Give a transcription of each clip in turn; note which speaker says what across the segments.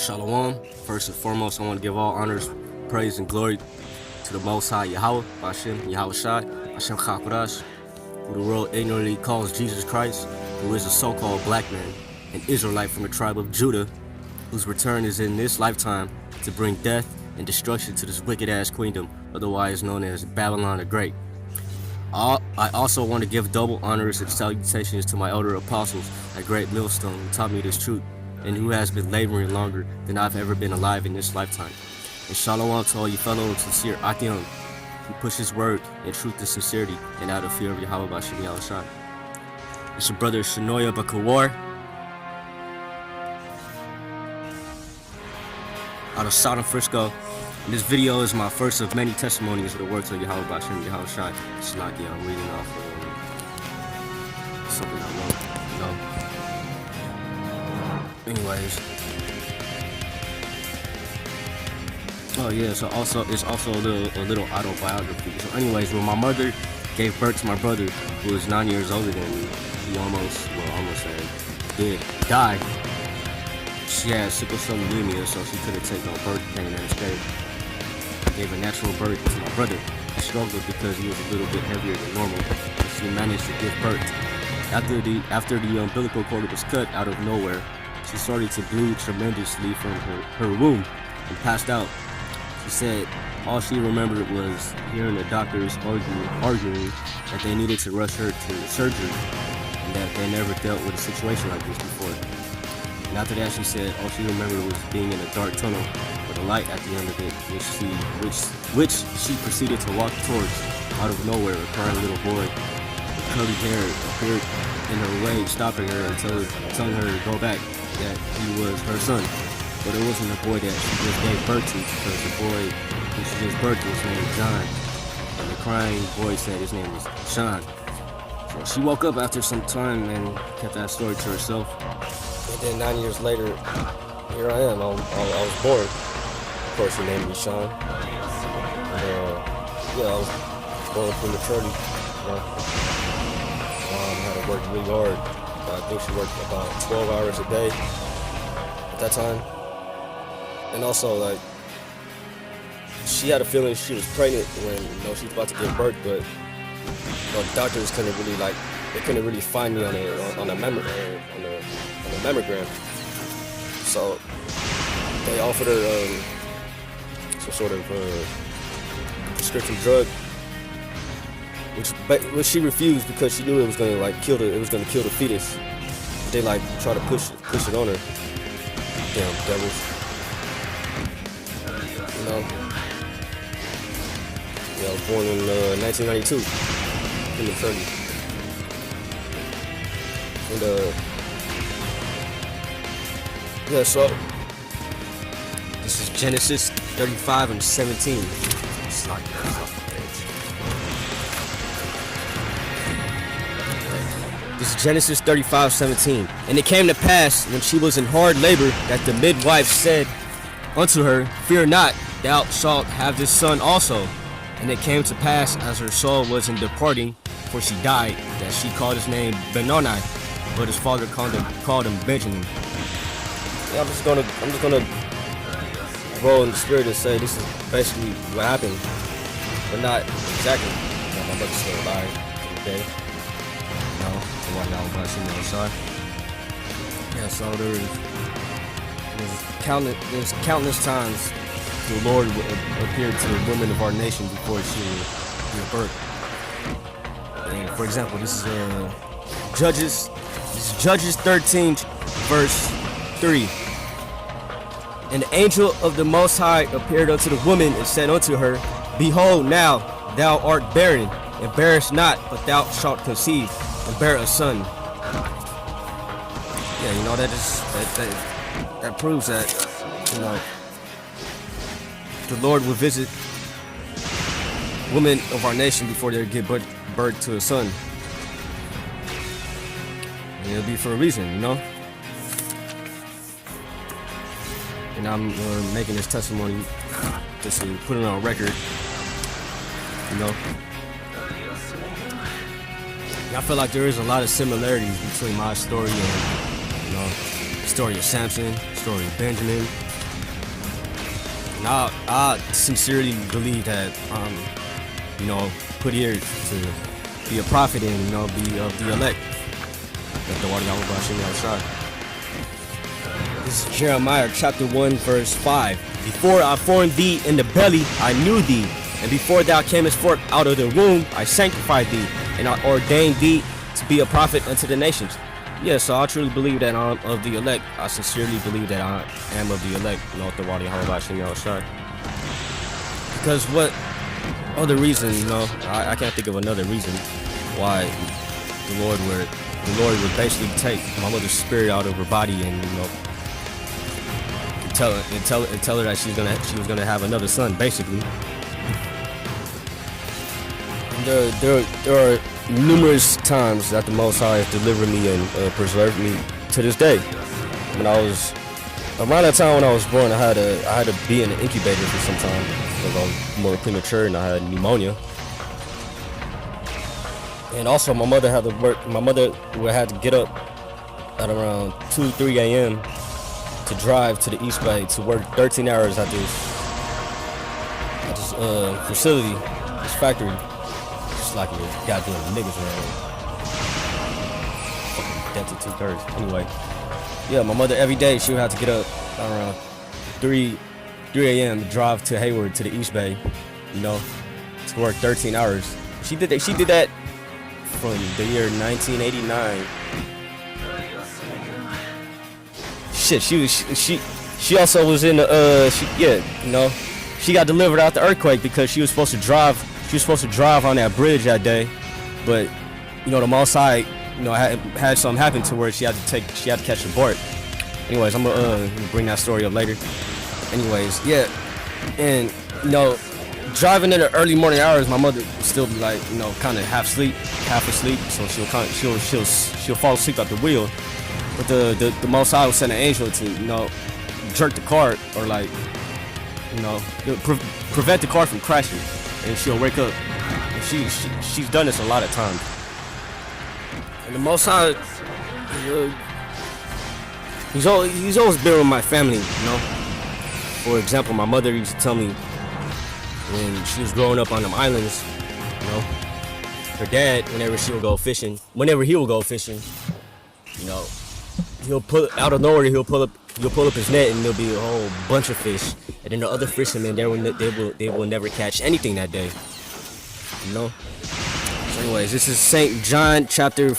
Speaker 1: Shalom. First and foremost, I want to give all honors, praise, and glory to the Most High YAHAWAH, BAHASHAM, YAHAWASHI, Hashem QADASH, who the world ignorantly calls Jesus Christ, who is a so-called black man, an Israelite from the tribe of Judah, whose return is in this lifetime to bring death and destruction to this wicked-ass queendom, otherwise known as Babylon the Great. I also want to give double honors and salutations to my elder apostles at Great MILLSTONE, who taught me this truth, and who has been laboring longer than I've ever been alive in this lifetime. And shalom to all you fellow and sincere Akim, who push his word in truth and sincerity and out of fear of Yahawah BAHASHAM YAHAWASHI. It's your brother Shanoya Bakawar out of Southern Frisco. And this video is my first of many testimonies of the works of Yahawah BAHASHAM YAHAWASHI. It's not I'm reading off of something I wrote, you know. Anyways, oh yeah, so it's also a little autobiography. So anyways, when my mother gave birth to my brother, who was 9 years older than me, he almost died. She had sickle cell anemia, so she couldn't take no birth pain, and instead gave a natural birth to my brother. He struggled because he was a little bit heavier than normal, but she managed to give birth. After the umbilical cord was cut out of nowhere, she started to bleed tremendously from her womb and passed out. She said all she remembered was hearing the doctors arguing that they needed to rush her to surgery and that they never dealt with a situation like this before. And after that, she said all she remembered was being in a dark tunnel with a light at the end of it, which she proceeded to walk towards. Out of nowhere, a crying little boy with curly hair appeared in her way, stopping her and telling her to go back, that he was her son. But it wasn't the boy that she just gave birth to, because the boy who she just birthed to was named John, and the crying boy said his name was Sean. So she woke up after some time and kept that story to herself. And then 9 years later, here I am. I was born. Of course, she named me Sean. Yeah, I was born prematurely. Mom had to work really hard. I think she worked about 12 hours a day at that time. And also, like, she had a feeling she was pregnant when, she was about to give birth, but doctors couldn't really find me on a mammogram. So they offered her some sort of prescription drug, which she refused because she knew it was gonna kill the fetus. They try to push it on her. Damn devils. Yeah, I was born in 1992, prematurely. And yeah, so this is Genesis 35:17. It's like This is Genesis 35:17. And it came to pass, when she was in hard labor, that the midwife said unto her, Fear not, thou shalt have this son also. And it came to pass, as her soul was in departing, for she died, that she called his name Benoni, but his father called him Benjamin. Yeah, I'm just gonna roll in the spirit and say this is basically what happened, but not exactly. My brother's still alive today. Yeah, so there's countless times the Lord appeared to the women of our nation before she would give birth. And for example, this is Judges 13, verse 3. And the angel of the Most High appeared unto the woman and said unto her, Behold, now thou art barren, and bearest not, but thou shalt conceive and bear a son. Yeah, that proves that, the Lord will visit women of our nation before they give birth to a son. And it'll be for a reason, And I'm making this testimony just to put it on record, I feel like there is a lot of similarities between my story and, the story of Samson, the story of Benjamin, And I sincerely believe that you know, put here to be a prophet and, you know, be of the elect. This is Jeremiah chapter 1 verse 5. Before I formed thee in the belly, I knew thee. And before thou camest forth out of the womb, I sanctified thee. And I ordained thee to be a prophet unto the nations. Yeah, so I truly believe that I'm of the elect. I sincerely believe that I am of the elect. YAHAWASHI. Because what other reason, you know, I can't think of another reason why the Lord would basically take my mother's spirit out of her body and, you know, tell her that she was gonna have another son, basically. There are numerous times that the Most High has delivered me and preserved me to this day. When I was around that time when I was born, I had to be in an incubator for some time because I was more premature and I had pneumonia. And also, my mother had to work. My mother would have to get up at around 2-3 a.m. to drive to the East Bay to work 13 hours at this facility, this factory. Just like the goddamn niggas around. Fucking dented 2/3. Anyway, yeah, my mother every day she would have to get up around 3 a.m. to drive to Hayward to the East Bay, you know, to work 13 hours. She did that from the year 1989. Shit, she also was in the you know, she got delivered out the earthquake because she was supposed to drive on that bridge that day, but you know, the Most High, you know, had something happen to where she had to catch a board. Anyways, I'm gonna bring that story up later. Anyways, yeah, and you know, driving in the early morning hours, my mother would still be like, you know, kind of half asleep, so she'll fall asleep at the wheel. But the Most High will send an angel to, you know, jerk the car or like, you know, prevent the car from crashing, and she'll wake up. And she's done this a lot of times. And the Most High, he's always been with my family, you know. For example, my mother used to tell me when she was growing up on them islands, you know, her dad, whenever he would go fishing, you know, he'll pull out of nowhere. He'll pull up his net, and there'll be a whole bunch of fish. And then the other fishermen, they will never catch anything that day. You know. So anyways, this is St. John chapter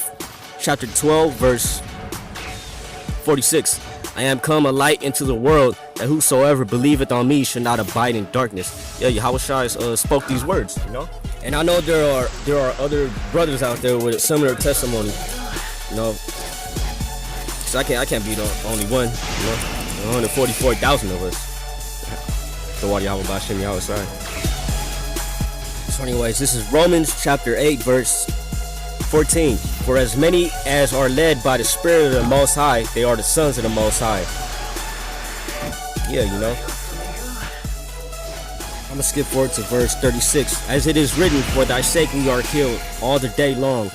Speaker 1: 12 verse 46. I am come a light into the world, that whosoever believeth on me should not abide in darkness. Yeah, Yahawashi spoke these words, you know. And I know there are other brothers out there with a similar testimony, you know. So I can't be the only one, you know. 144,000 of us. So BAHASHAM Yahawashi. So anyways, this is Romans chapter 8 verse 14. For as many as are led by the Spirit of the Most High, they are the sons of the Most High. Yeah, you know. I'm gonna skip forward to verse 36. As it is written, for thy sake we are killed all the day long.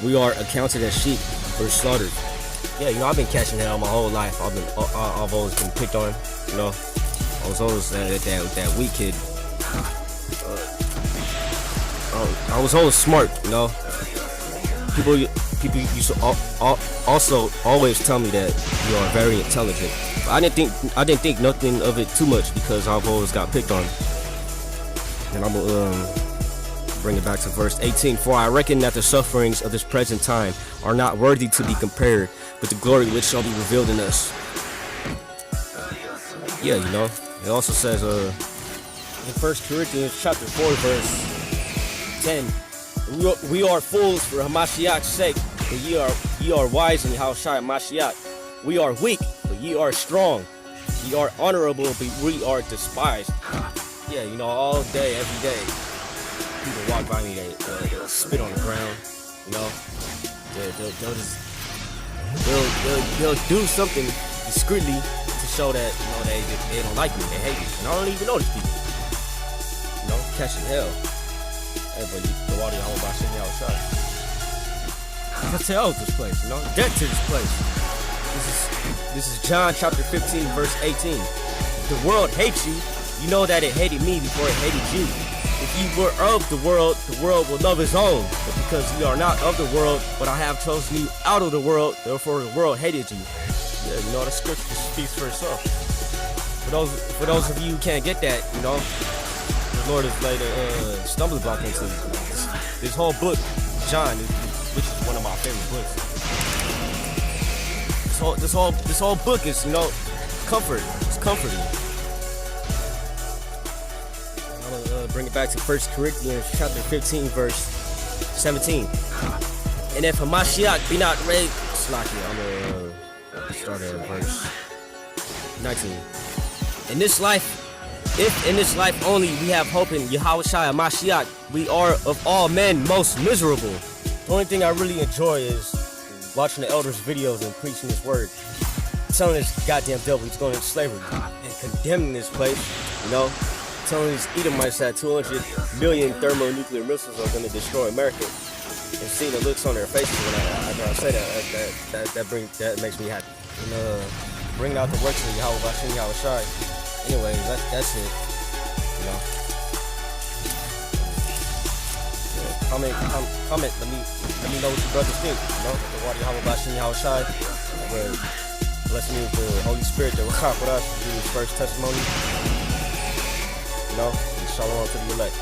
Speaker 1: We are accounted as sheep for slaughter. Yeah, you know, I've been catching hell my whole life. I've always been picked on, you know. I was always that weak kid. I was always smart, you know. People used to also always tell me that you are very intelligent. But I didn't think nothing of it too much because I've always got picked on. And I'm gonna bring it back to verse 18. For I reckon that the sufferings of this present time are not worthy to be compared with the glory which shall be revealed in us. Yeah, you know. It also says in 1 Corinthians chapter 4 verse 10. We are fools for Hamashiach's sake, but ye are wise in Yahawashi Mashiach. We are weak, but ye are strong. Ye are honorable, but we are despised. Yeah, you know, all day, every day, people walk by me, they'll spit on the ground, you know. They'll do something discreetly to show that, you know, they don't like me, they hate me. And I don't even know these people. You know, catching hell. Hey, but the water home by sitting outside. Let's tell this place, you know, debt to this place. This is John chapter 15 verse 18. If the world hates you,
Speaker 2: you know that it hated me before it hated you. If you were of the world will love his own. But because you are not of the world, but I have chosen you out of the world, therefore the world hated you. Yeah, you know, the scripture speaks for itself. For those of you who can't get that, you know, the Lord has laid a stumbling block into this whole book, John, which is one of my favorite books. This whole book is, you know, comfort. It's comforting. I'm gonna bring it back to 1 Corinthians chapter 15, verse 17. And if Hamashiach be not raised, I'm gonna start at verse 19. If in this life only we have hope in YAHAWASHI Mashiach, we are of all men most miserable. The only thing I really enjoy is watching the elders' videos and preaching this word, telling this goddamn devil he's going into slavery and condemning this place, you know, telling these Edomites that 200 million thermonuclear missiles are going to destroy America, and seeing the looks on their faces when I say that makes me happy. And bringing out the works of YAHAWASHI. Anyway, that's it. You know. Yeah, comment. Let me know what you brothers think. You know, the water YAHAWASHI. Bless me with the Holy Spirit that will come with us to do his first testimony. You know, and shalom to the elect.